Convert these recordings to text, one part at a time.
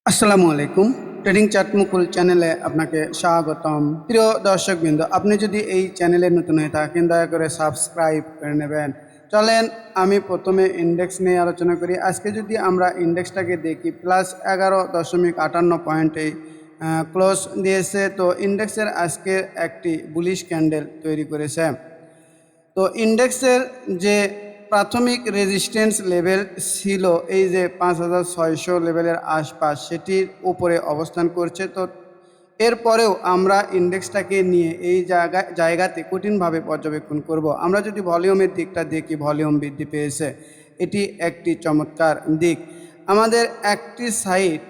আসসালামু আলাইকুম। Trading chart মুকুল চ্যানেলে আপনাকে স্বাগতম। প্রিয় দর্শকবৃন্দ, আপনি যদি এই চ্যানেলে নতুন হয়ে থাকেন দয়া করে সাবস্ক্রাইব করে নেবেন। চলেন আমি প্রথমে ইন্ডেক্স নিয়ে আলোচনা করি। আজকে যদি আমরা ইন্ডেক্সটাকে দেখি +11.58 পয়েন্টে ক্লোজ দিয়েছে। তো ইন্ডেক্সের আজকে একটি বুলিশ ক্যান্ডেল তৈরি করেছে। তো ইন্ডেক্সের যে প্রাথমিক রেজিস্ট্যান্স লেভেল ছিল এই যে 5600 লেভেলের আশপাশ, সেটির উপরে অবস্থান করছে। তো এরপরেও আমরা ইন্ডেক্সটাকে নিয়ে এই জায়গাতে কঠিনভাবে পর্যবেক্ষণ করব। আমরা যদি ভলিউমের দিকটা দেখি, ভলিউম বৃদ্ধি পেয়েছে, এটি একটি চমৎকার দিক। আমাদের একটি সাইড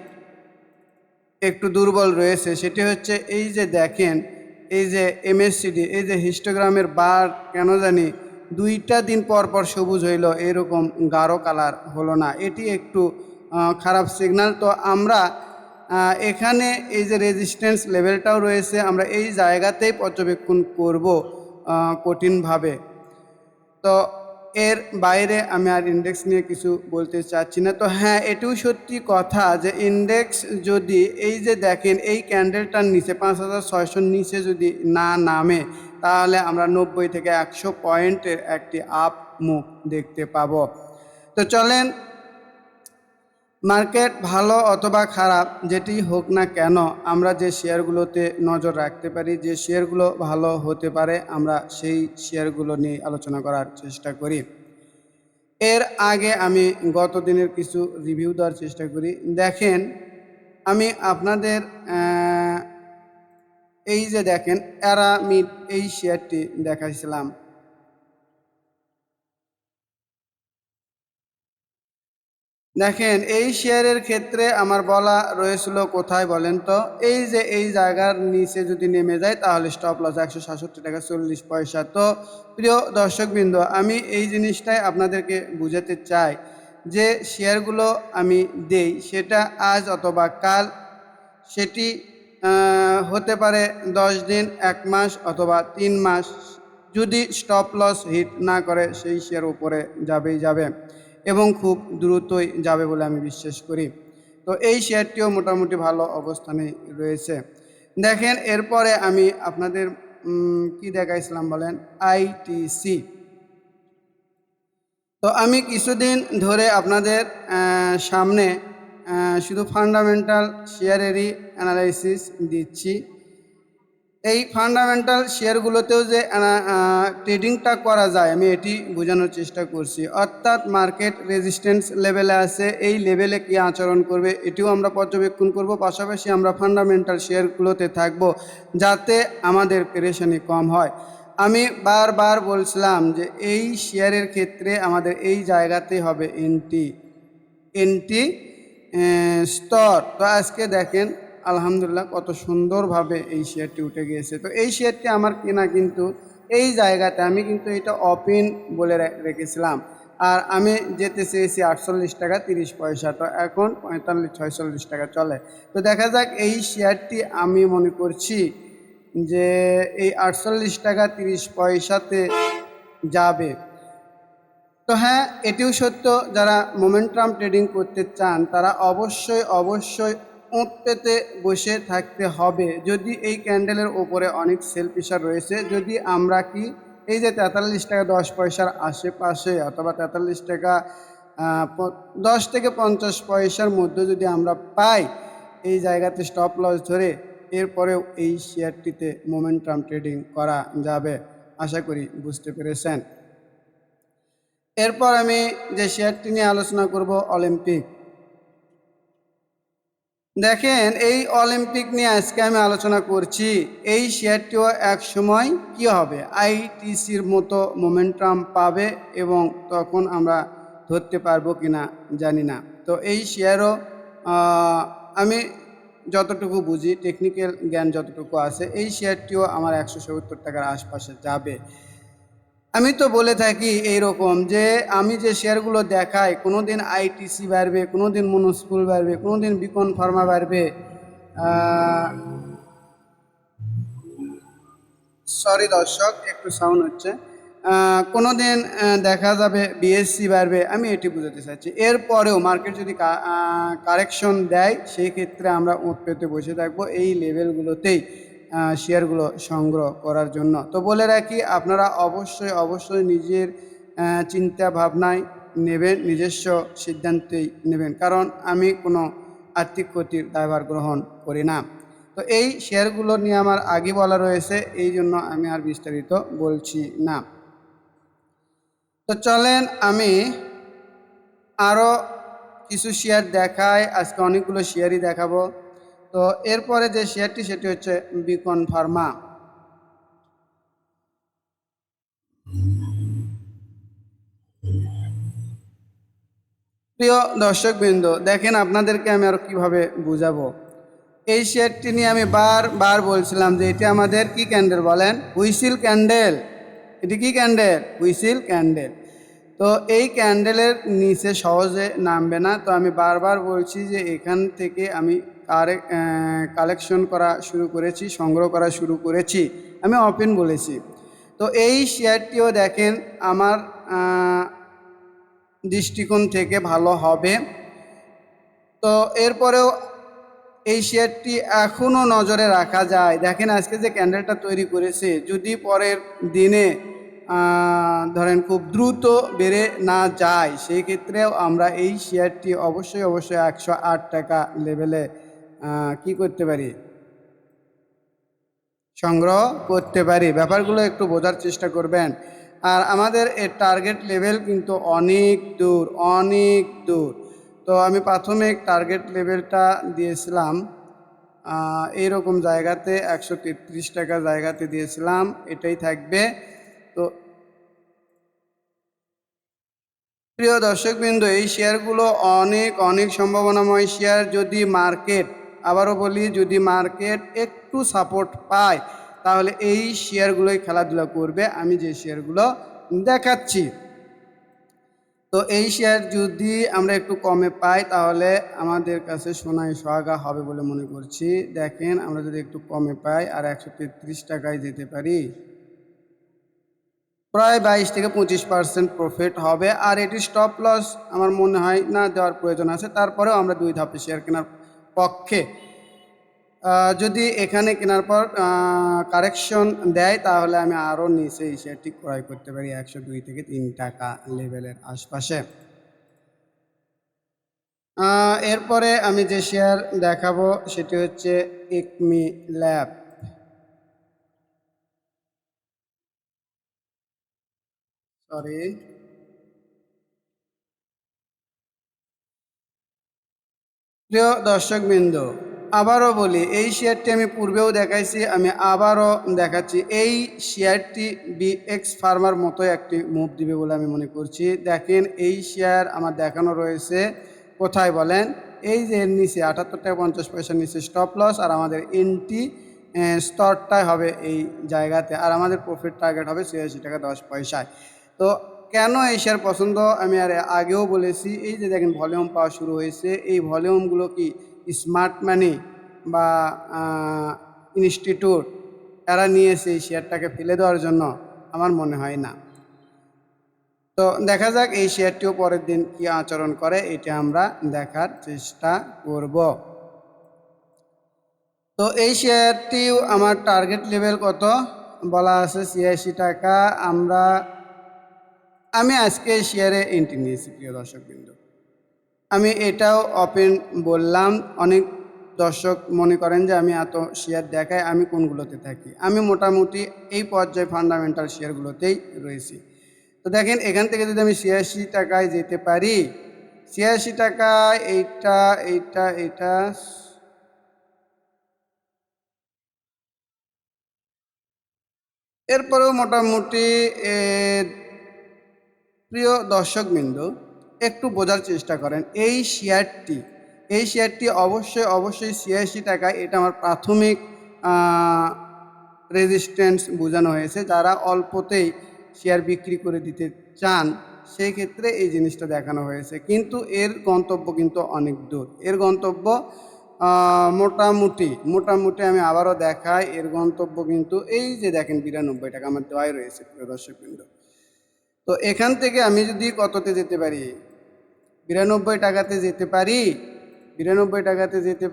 একটু দুর্বল রয়েছে, সেটি হচ্ছে এই যে দেখেন, এই যে এমএসসিডি, এই যে হিস্টোগ্রামের বার কেন জানি 2টা দিন পর পর সবুজ হইল, এরকম গাঢ় কালার হলো না, এটি একটু খারাপ সিগন্যাল। তো আমরা এখানে এই যে রেজিস্ট্যান্স লেভেলটাও রয়েছে, আমরা এই জায়গাতেই পর্যবেক্ষণ করব কঠিনভাবে। তো এর বাইরে আমি আর ইন্ডেক্স নিয়ে কিছু বলতে চাচ্ছি না। তো হ্যাঁ, এটিও সত্যি কথা যে ইন্ডেক্স যদি এই যে দেখেন এই ক্যান্ডেলটার নিচে 5600 নিচে যদি না নামে, তাহলে আমরা 90 থেকে 100 পয়েন্টের একটি আপ মুভ দেখতে পাবো। তো চলেন, মার্কেট ভালো অথবা খারাপ যেটি হোক না কেন, আমরা যে শেয়ারগুলোতে নজর রাখতে পারি, যে শেয়ারগুলো ভালো হতে পারে, আমরা সেই শেয়ারগুলো নিয়ে আলোচনা করার চেষ্টা করি। এর আগে আমি গত দিনের কিছু রিভিউ দেওয়ার চেষ্টা করি। দেখেন, আমি আপনাদের এই যে দেখেন অ্যারামিড এই শেয়ারটি দেখাইছিলাম। দেখেন এই শেয়ারের ক্ষেত্রে আমার বলা রয়েছিল কোথায় বলেন তো, এই যে এই জায়গার নিচে যদি নেমে যায় তাহলে স্টপ লস 167 টাকা 40 পয়সা। তো প্রিয় দর্শকবৃন্দ, আমি এই জিনিসটাই আপনাদেরকে বুঝাতে চাই যে শেয়ারগুলো আমি দেই সেটা আজ অথবা কাল, সেটি হতে পারে 10 দিন, 1 মাস অথবা 3 মাস। যদি স্টপ লস হিট না করে সেই শেয়ার উপরে যাবেই যাবে এবং খুব দ্রুতই যাবে বলে আমি বিশ্বাস করি। তো এই শেয়ারটিও মোটামুটি ভালো অবস্থানে রয়েছে। দেখেন এরপরে আমি আপনাদের কি দেখাইছিলাম বলেন, আইটিসি। তো আমি কিছুদিন ধরে আপনাদের সামনে শুধু ফান্ডামেন্টাল শেয়ারেরই অ্যানালাইসিস দিচ্ছি। এই ফান্ডামেন্টাল শেয়ারগুলোতেও যে ট্রেডিংটা করা যায় আমি এটি বোঝানোর চেষ্টা করছি। অর্থাৎ মার্কেট রেজিস্ট্যান্স লেভেলে আছে, এই লেভেলে কী আচরণ করবে এটিও আমরা পর্যবেক্ষণ করব। পাশাপাশি আমরা ফান্ডামেন্টাল শেয়ারগুলোতে থাকব যাতে আমাদের পেরেশানি কম হয়। আমি বারবার বলছিলাম যে এই শেয়ারের ক্ষেত্রে আমাদের এই জায়গাতেই হবে এন্টি স্তর। তো আজকে দেখেন আলহামদুলিল্লাহ কত সুন্দরভাবে এই শেয়ারটি উঠে গিয়েছে। তো এই শেয়ারটি আমার কেনা কিন্তু এই জায়গাতে, আমি কিন্তু এটা অপিন বলে রেখেছিলাম, আর আমি যেতে চেয়েছি 48 টাকা 30 পয়সা। তো এখন 45-46 টাকা চলে। তো দেখা যাক এই শেয়ারটি আমি মনে করছি যে এই 48 টাকা 30 পয়সাতে যাবে। তো হ্যাঁ, এটিও সত্য, যারা মোমেন্টাম ট্রেডিং করতে চান তারা অবশ্যই পেতে বসে থাকতে হবে। যদি এই ক্যান্ডেলের ওপরে অনেক সেল প্রেশার রয়েছে, যদি আমরা কি এই যে 43 টাকা 10 পয়সার আশেপাশে অথবা 43 টাকা 10 থেকে 50 পয়সার মধ্যে যদি আমরা পাই, এই জায়গাতে স্টপ লস ধরে এরপরেও এই শেয়ারটিতে মোমেন্টাম ট্রেডিং করা যাবে। আশা করি বুঝতে পেরেছেন। এরপর আমি যে শেয়ারটি নিয়ে আলোচনা করব, অলিম্পিক। দেখেন এই অলিম্পিক নিয়ে আজকে আমি আলোচনা করছি। এই শেয়ারটিও এক সময় কি হবে, আইটিসির মতো মোমেন্টাম পাবে এবং তখন আমরা ধরতে পারবো কিনা জানি না। তো এই শেয়ারও আমি যতটুকু বুঝি, টেকনিক্যাল জ্ঞান যতটুকু আছে, এই শেয়ারটিও আমার 170 টাকার আশপাশে যাবে। আমি তো বলে থাকি এইরকম যে আমি যে শেয়ারগুলো দেখাই, কোনো দিন আইটিসি বাড়বে, কোনো দিন মনোস্কুল বাড়বে, কোনো দিন বিকন ফার্মা বাড়বে। সরি দর্শক, একটু সাউন্ড হচ্ছে। কোনো দিন দেখা যাবে বিএসসি বাড়বে, আমি এটি বোঝাতে চাচ্ছি। এরপরেও মার্কেট যদি কারেকশন দেয় সেই ক্ষেত্রে আমরা উঠ পেতে বসে থাকবো এই লেভেলগুলোতেই শেয়ারগুলো সংগ্রহ করার জন্য। তো বলে রাখি, আপনারা অবশ্যই অবশ্যই নিজের চিন্তা ভাবনায় নেবেন, নিজস্ব সিদ্ধান্তেই নেবেন, কারণ আমি কোনো আর্থিক ক্ষতির দায়ভার গ্রহণ করি না। তো এই শেয়ারগুলো নিয়ে আমার আগে বলা রয়েছে, এই জন্য আমি আর বিস্তারিত বলছি না। তো চলেন আমি আরও কিছু শেয়ার দেখাই, আজকে অনেকগুলো শেয়ারই দেখাবো। তো এরপরে যে শেয়ারটি সেটি হচ্ছে বিকন ফার্মা। প্রিয় দর্শকবৃন্দ, দেখেন আপনাদেরকে আমি আরও কীভাবে বুঝাবো। এই শেয়ারটি নিয়ে আমি বারবার বলছিলাম যে এটি আমাদের কি ক্যান্ডেল বলেন, হুইসিল ক্যান্ডেল। এটি কি ক্যান্ডেল? Whistle candle. তো এই ক্যান্ডেলের নিচে সহজে নামবে না। তো আমি বারবার বলছি যে এখান থেকে আমি কালেকশন করা শুরু করেছি, সংগ্রহ করা শুরু করেছি, আমি ওপেন বলেছি। তো এই শেয়ারটিও দেখেন আমার দৃষ্টিকোণ থেকে ভালো হবে। তো এরপরেও এই শেয়ারটি এখনও নজরে রাখা যায়। দেখেন আজকে যে ক্যান্ডেলটা তৈরি করেছে, যদি পরের দিনে ধরেন খুব দ্রুত বেড়ে না যায়, সেই ক্ষেত্রেও আমরা এই শেয়ারটি অবশ্যই অবশ্যই 108 টাকা লেভেলে কি করতে পারি, সংগ্রহ করতে পারি। ব্যাপারগুলো একটু বোঝার চেষ্টা করবেন। আর আমাদের এর টার্গেট লেভেল কিন্তু অনেক দূর, অনেক দূর। তো আমি প্রাথমিক টার্গেট লেভেলটা দিয়েছিলাম এইরকম জায়গাতে, 133 টাকা জায়গাতে দিয়েছিলাম, এটাই থাকবে। তো প্রিয় দর্শকবৃন্দ, এই শেয়ারগুলো অনেক অনেক সম্ভাবনাময় শেয়ার। যদি মার্কেট, আবারও বলি, যদি মার্কেট একটু সাপোর্ট পায় তাহলে এই শেয়ারগুলোই খেলাধুলা করবে, আমি যে শেয়ারগুলো দেখাচ্ছি। তো এই শেয়ার যদি আমরা একটু কমে পাই তাহলে আমাদের কাছে সোনায় সোহাগা হবে বলে মনে করছি। দেখেন আমরা যদি একটু কমে পাই আর 133 টাকায় যেতে পারি, প্রায় 22 থেকে 25% প্রফিট হবে। আর এটি স্টপ লস আমার মনে হয় না দেওয়ার প্রয়োজন আছে, তারপরেও আমরা 2 ধাপে শেয়ার কেনার পক্ষে। যদি এখানে কেনার পর কারেকশন দেয় তাহলে আমি আরও নিচে এই শেয়ারটি ক্রয় করতে পারি 102 থেকে 3 টাকা লেভেলের আশপাশে। এরপরে আমি যে শেয়ার দেখাবো সেটি হচ্ছে একমি ল্যাব। সরি, প্রিয় দর্শকবৃন্দ, আবারও বলি, এই শেয়ারটি আমি পূর্বেও দেখাইছি, আমি আবারও দেখাচ্ছি। এই শেয়ারটি বিএক্স ফার্মার মতো একটি মুভ দিবে বলে আমি মনে করছি। দেখেন এই শেয়ার আমার দেখানো রয়েছে কোথায় বলেন, এই যে এর নিচে 78 টাকা 50 পয়সার নিচে স্টপ লস, আর আমাদের এন্ট্রি স্তরটাই হবে এই জায়গাতে, আর আমাদের প্রফিট টার্গেট হবে 86 টাকা 10 পয়সায়। তো কেন এই শেয়ার পছন্দ আমি আর আগেও বলেছি, এই যে দেখেন ভলিউম পাওয়া শুরু হয়েছে, এই ভলিউমগুলো কি স্মার্ট মানি বা ইনস্টিটিউট এরা নিয়েছে এই শেয়ারটাকে ফেলে দেওয়ার জন্য? আমার মনে হয় না। তো দেখা যাক এই শেয়ারটিও পরের দিন কি আচরণ করে, এটা আমরা দেখার চেষ্টা করব। তো এই শেয়ারটিও আমার টার্গেট লেভেল কত বলা আছে, 86 টাকা। আমি আজকে শেয়ারে এন্ট্রি নিয়েছি প্রিয় দর্শকবৃন্দ। আমি এটাও ওপেন বললাম। অনেক দর্শক মনে করেন যে আমি এত শেয়ার দেখাই, আমি কোনগুলোতে থাকি? আমি মোটামুটি এই পর্যায়ে ফান্ডামেন্টাল শেয়ারগুলোতেই রয়েছি। তো দেখেন এখান থেকে যদি আমি 86 টাকায় যেতে পারি, 86 টাকায় এইটা এইটা এটা, এরপরেও মোটামুটি প্রিয় দর্শকবৃন্দ, একটু বোঝার চেষ্টা করেন। এই শেয়ারটি অবশ্যই অবশ্যই 86 টাকায়, এটা আমার প্রাথমিক রেজিস্ট্যান্স বোঝানো হয়েছে। যারা অল্পতেই শেয়ার বিক্রি করে দিতে চান সেই ক্ষেত্রে এই জিনিসটা দেখানো হয়েছে, কিন্তু এর গন্তব্য কিন্তু অনেক দূর। এর গন্তব্য মোটামুটি মোটামুটি আমি আবারও দেখাই, এর গন্তব্য কিন্তু এই যে দেখেন 92 টাকা আমার দেওয়াই রয়েছে প্রিয় দর্শকবৃন্দ। তো এখান থেকে আমি যদি কততে যেতে পারি, 92 টাকাতে যেতে পারি, 92 টাকাতে যেতে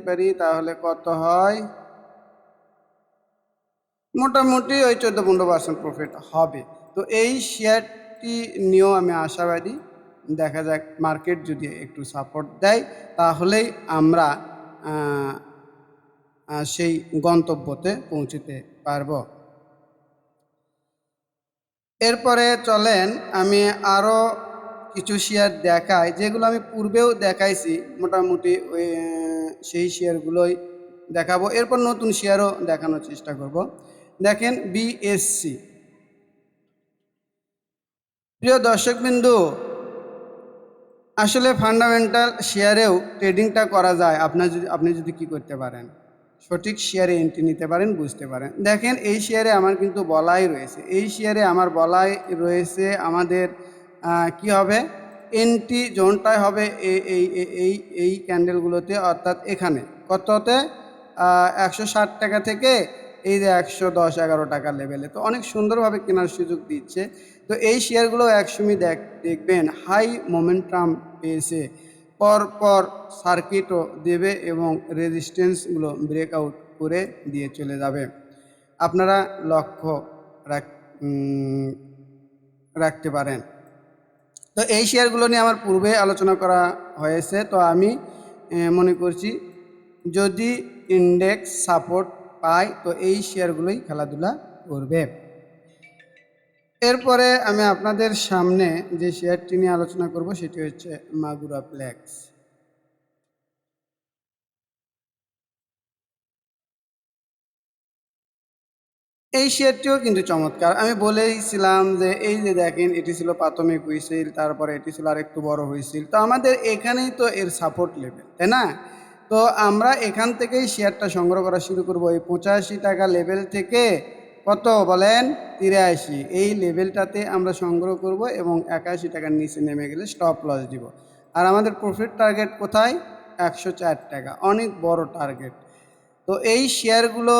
পারি, তাহলে কত হয়? মোটামুটি ওই 14-15% প্রফিট হবে। তো এই শেয়ারটি নিয়েও আমি আশাবাদী। দেখা যাক মার্কেট যদি একটু সাপোর্ট দেয় তাহলেই আমরা সেই গন্তব্যতে পৌঁছতে পারব। এরপরে চলেন আমি আরও কিছু শেয়ার দেখাই, যেগুলো আমি পূর্বেও দেখাইছি। মোটামুটি ওই সেই শেয়ারগুলোই দেখাবো। এরপর নতুন শেয়ারও দেখানোর চেষ্টা করব। দেখেন বিএসসি। প্রিয় দর্শকবিন্দু, আসলে ফান্ডামেন্টাল শেয়ারেও ট্রেডিংটা করা যায় আপনি যদি কি করতে পারেন, সঠিক শেয়ারে এন্ট্রি নিতে পারেন, বুঝতে পারেন। দেখেন এই শেয়ারে আমার কিন্তু বলাই রয়েছে, এই শেয়ারে আমার বলাই রয়েছে আমাদের কি হবে, এন্ট্রি জোনটাই হবে এই এই এই এই ক্যান্ডেলগুলোতে, অর্থাৎ এখানে কততে 160 টাকা থেকে এই যে 110-11 টাকার লেভেলে। তো অনেক সুন্দরভাবে কেনার সুযোগ দিচ্ছে। তো এই শেয়ারগুলো একসময় দেখবেন হাই মোমেন্টাম পেয়েছে, পর সার্কিটও দেবে এবং রেজিস্ট্যান্সগুলো ব্রেকআউট করে দিয়ে চলে যাবে। আপনারা লক্ষ্য রাখতে পারেন। তো এই শেয়ারগুলো নিয়ে আমার পূর্বে আলোচনা করা হয়েছে। তো আমি মনে করছি যদি ইন্ডেক্স সাপোর্ট পায় তো এই শেয়ারগুলোই খেলাধুলা করবে। এরপরে আমি আপনাদের সামনে যে শেয়ারটি নিয়ে আলোচনা করব সেটি হচ্ছে মাগুরা ফ্লেক্স। এই শেয়ারটিও কিন্তু চমৎকার। আমি বলেইছিলাম যে এই যে দেখেন এটি ছিল প্রাথমিক হুইসেল, তারপরে এটি ছিল আরেকটু বড় হুইসেল। তো আমাদের এখানেই তো এর সাপোর্ট লেভেল, তাই না? তো আমরা এখান থেকেই শেয়ারটা সংগ্রহ করা শুরু করব। এই 85 টাকা লেভেল থেকে কত বলেন, 83, এই লেভেলটাতে আমরা সংগ্রহ করব এবং 81 টাকার নিচে নেমে গেলে স্টপ লস দিব। আর আমাদের প্রফিট টার্গেট কোথায়? 104 টাকা, অনেক বড় টার্গেট। তো এই শেয়ারগুলো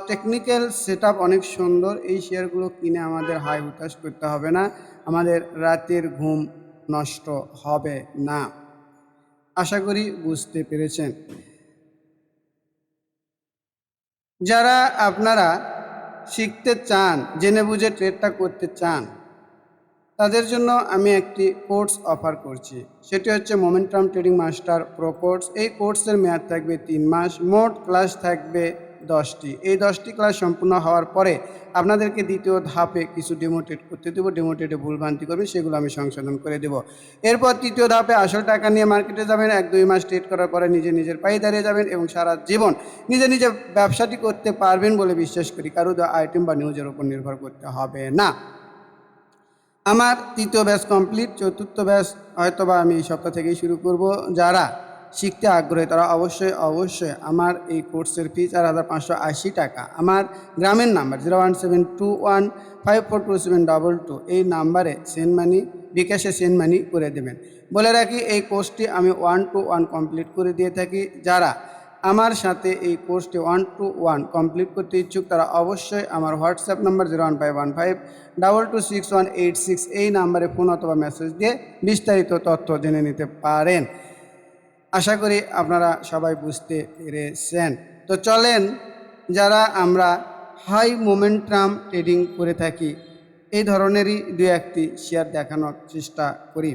টেকনিক্যাল সেটআপ অনেক সুন্দর। এই শেয়ারগুলো কিনে আমাদের হাই হুতাশ করতে হবে না, আমাদের রাতের ঘুম নষ্ট হবে না। আশা করি বুঝতে পেরেছেন। যারা আপনারা শিখতে চান, জেনে বুঝে ট্রেডটা করতে চান, তাদের জন্য আমি একটি কোর্স অফার করছি। সেটি হচ্ছে momentum trading master pro course. এই কোর্সের মেয়াদ থাকবে 3 মাস, মোট ক্লাস থাকবে 10টি। এই 10টি ক্লাস সম্পূর্ণ হওয়ার পরে আপনাদেরকে দ্বিতীয় ধাপে কিছু ডেমো ট্রেড করতে দেবো। ডেমো ট্রেডে ভুলভ্রান্তি করবেন, সেগুলো আমি সংশোধন করে দেবো। এরপর তৃতীয় ধাপে আসল টাকা নিয়ে মার্কেটে যাবেন। 1-2 মাস ট্রেড করার পরে নিজের পায়ে দাঁড়িয়ে যাবেন এবং সারা জীবন নিজে ব্যবসাটি করতে পারবেন বলে বিশ্বাস করি। কারো আইটেম বা নিউজের উপর নির্ভর করতে হবে না। আমার তৃতীয় ব্যাচ কমপ্লিট, চতুর্থ ব্যাচ হয়তোবা আমি এই সপ্তাহ থেকেই শুরু করব। যারা শিখতে আগ্রহী তারা অবশ্যই আমার এই কোর্সের ফি 4,580 টাকা। আমার গ্রামের নাম্বার 01721542722 এই নাম্বারে সেন্ড মানি, বিকাশে সেন্ড মানি করে দেবেন। বলে রাখি এই কোর্সটি আমি 1-to-1 কমপ্লিট করে দিয়ে থাকি। যারা আমার সাথে এই কোর্সটি 1-to-1 কমপ্লিট করতে ইচ্ছুক তারা অবশ্যই আমার হোয়াটসঅ্যাপ নাম্বার 01515226186 এই নাম্বারে ফোন অথবা মেসেজ দিয়ে বিস্তারিত তথ্য জেনে নিতে পারেন। আশা করি আপনারা সবাই বুঝতে পেরেছেন। তো চলেন, যারা আমরা হাই মোমেন্টাম ট্রেডিং করে থাকি এই ধরনেরই দু একটি শেয়ার দেখানোর চেষ্টা করি।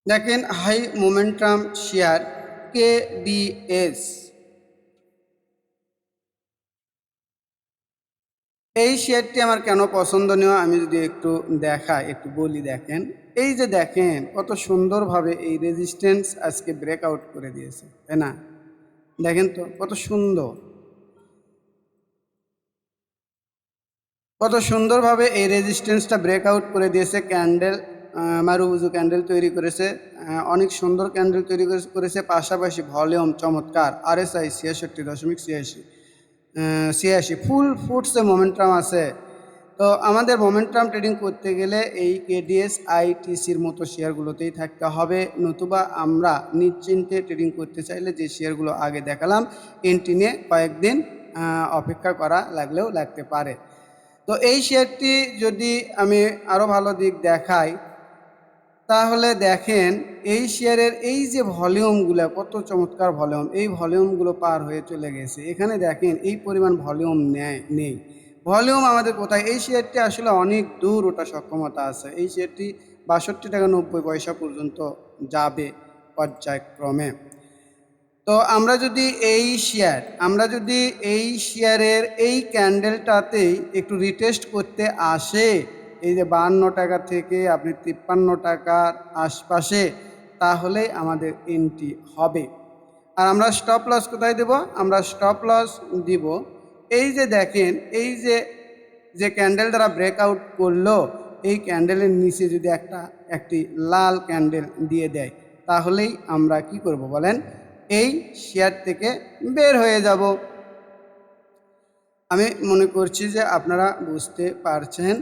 দেখেন হাই মোমেন্টাম শেয়ার KBS। এই শেয়ারটি আমার কেন পছন্দনীয় আমি যদি একটু বলি। দেখেন এই যে দেখেন কত সুন্দরভাবে এই রেজিস্ট্যান্স আজকে ব্রেকআউট করে দিয়েছে, তাই না? দেখেন তো কত সুন্দরভাবে এই রেজিস্ট্যান্সটা ব্রেকআউট করে দিয়েছে। ক্যান্ডেল মারুবুজু ক্যান্ডেল তৈরি করেছে, অনেক সুন্দর ক্যান্ডেল তৈরি করেছে। পাশাপাশি ভলিউম চমৎকার, RSI 66.86 ফুল ফুটসে মোমেন্টাম আছে। তো আমাদের মোমেন্টাম ট্রেডিং করতে গেলে এই KDS ITCর মতো শেয়ারগুলোতেই থাকতে হবে, নতুবা আমরা নিশ্চিন্তে ট্রেডিং করতে চাইলে যে শেয়ারগুলো আগে দেখালাম এন্ট্রি নিয়ে কয়েকদিন অপেক্ষা করা লাগতে পারে। তো এই শেয়ারটি যদি আমি আরও ভালো দিক দেখাই, তাহলে দেখেন এই শেয়ারের এই যে ভলিউমগুলো, কত চমৎকার ভলিউম, এই ভলিউমগুলো পার হয়ে চলে গেছে। এখানে দেখেন এই পরিমাণ ভলিউম নেই। ভলিউম আমাদের কোথায়? এই শেয়ারটি আসলে অনেক দূর ওটা সক্ষমতা আছে। এই শেয়ারটি ৬২ টাকা ৯০ পয়সা পর্যন্ত যাবে পর্যায়ক্রমে। তো আমরা যদি এই শেয়ারের এই ক্যান্ডেলটাতেই একটু রিটেস্ট করতে আসে, এই যে ৫২ টাকা থেকে আপনি ৫৩ টাকার আশপাশে, তাহলেই আমাদের এন্ট্রি হবে। আর আমরা স্টপ লস কোথায় দেব? আমরা স্টপ লস দিব এই যে দেখেন, এই যে ক্যান্ডেল দ্বারা ব্রেকআউট করলো, এই ক্যান্ডেলের নিচে যদি একটি লাল ক্যান্ডেল দিয়ে দেয়, তাহলেই আমরা কি করব বলেন? এই শেয়ার থেকে বের হয়ে যাব। আমি মনে করছি যে আপনারা বুঝতে পারছেন।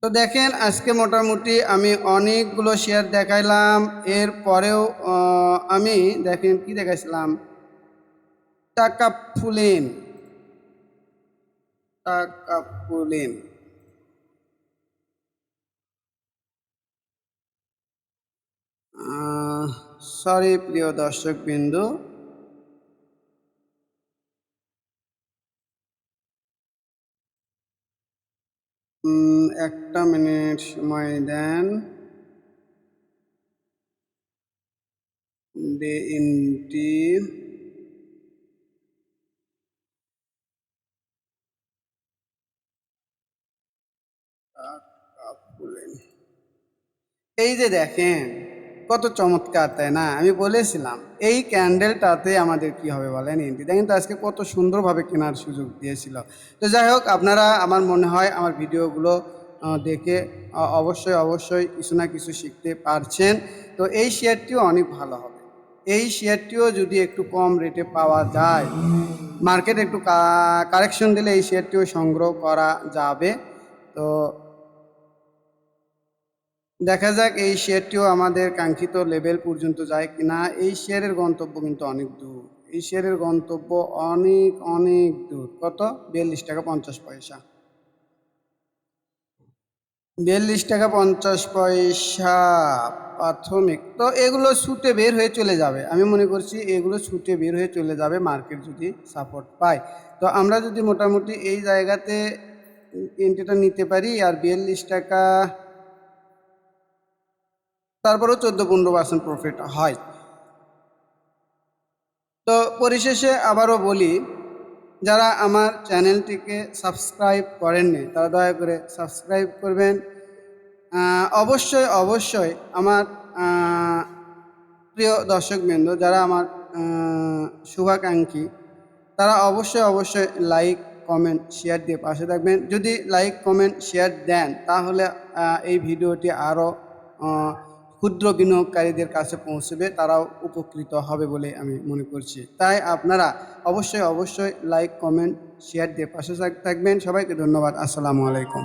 তো দেখেন আজকে মোটামুটি আমি অনেকগুলো শেয়ার দেখাইলাম। এর পরেও আমি দেখেন কি দেখাইছিলাম, টাকা ফুলেন সরি প্রিয় দর্শক বিন্দু, একটা মিনিট সময় দেন। DNT এই যে দেখেন কত চমৎকার, তাই না? আমি বলেছিলাম এই ক্যান্ডেলটাতে আমাদের কি হবে বলেন? এন্ট্রি দেখেন তো আজকে কত সুন্দরভাবে কেনার সুযোগ দিয়েছিল। তো যাই হোক, আপনারা আমার মনে হয় আমার ভিডিওগুলো দেখে অবশ্যই কিছু না কিছু শিখতে পারছেন। তো এই শেয়ারটিও অনেক ভালো হবে। এই শেয়ারটিও যদি একটু কম রেটে পাওয়া যায়, মার্কেট একটু কারেকশন দিলে এই শেয়ারটিও সংগ্রহ করা যাবে। তো দেখা যাক এই শেয়ারটিও আমাদের কাঙ্ক্ষিত লেভেল পর্যন্ত যায় কিনা। এই শেয়ারের গন্তব্য কিন্তু অনেক দূর। এই শেয়ারের গন্তব্য অনেক দূর। কত? ৪২ টাকা ৫০ পয়সা। ৪২ টাকা ৫০ পয়সা প্রাথমিক। তো এগুলো ছুটে বের হয়ে চলে যাবে। আমি মনে করছি এগুলো ছুটে বের হয়ে চলে যাবে মার্কেট যদি সাপোর্ট পায়। তো আমরা যদি মোটামুটি এই জায়গাতে এন্ট্রিটা নিতে পারি, আর ৪২ টাকা, তারপরেও ১৪-১৫% প্রফিট হয়। তো পরিশেষে আবারও বলি, যারা আমার চ্যানেলটিকে সাবস্ক্রাইব করেননি তারা দয়া করে সাবস্ক্রাইব করবেন। অবশ্যই আমার প্রিয় দর্শকবৃন্দ, যারা আমার শুভাকাঙ্ক্ষী, তারা অবশ্যই লাইক কমেন্ট শেয়ার দিয়ে পাশে থাকবেন। যদি লাইক কমেন্ট শেয়ার দেন, তাহলে এই ভিডিওটি আরও ক্ষুদ্র বিনিয়োগকারীদের কাছে পৌঁছবে, তারাও উপকৃত হবে বলে আমি মনে করছি। তাই আপনারা অবশ্যই লাইক কমেন্ট শেয়ার দিয়ে পাশে থাকবেন। সবাইকে ধন্যবাদ। আসসালামু আলাইকুম।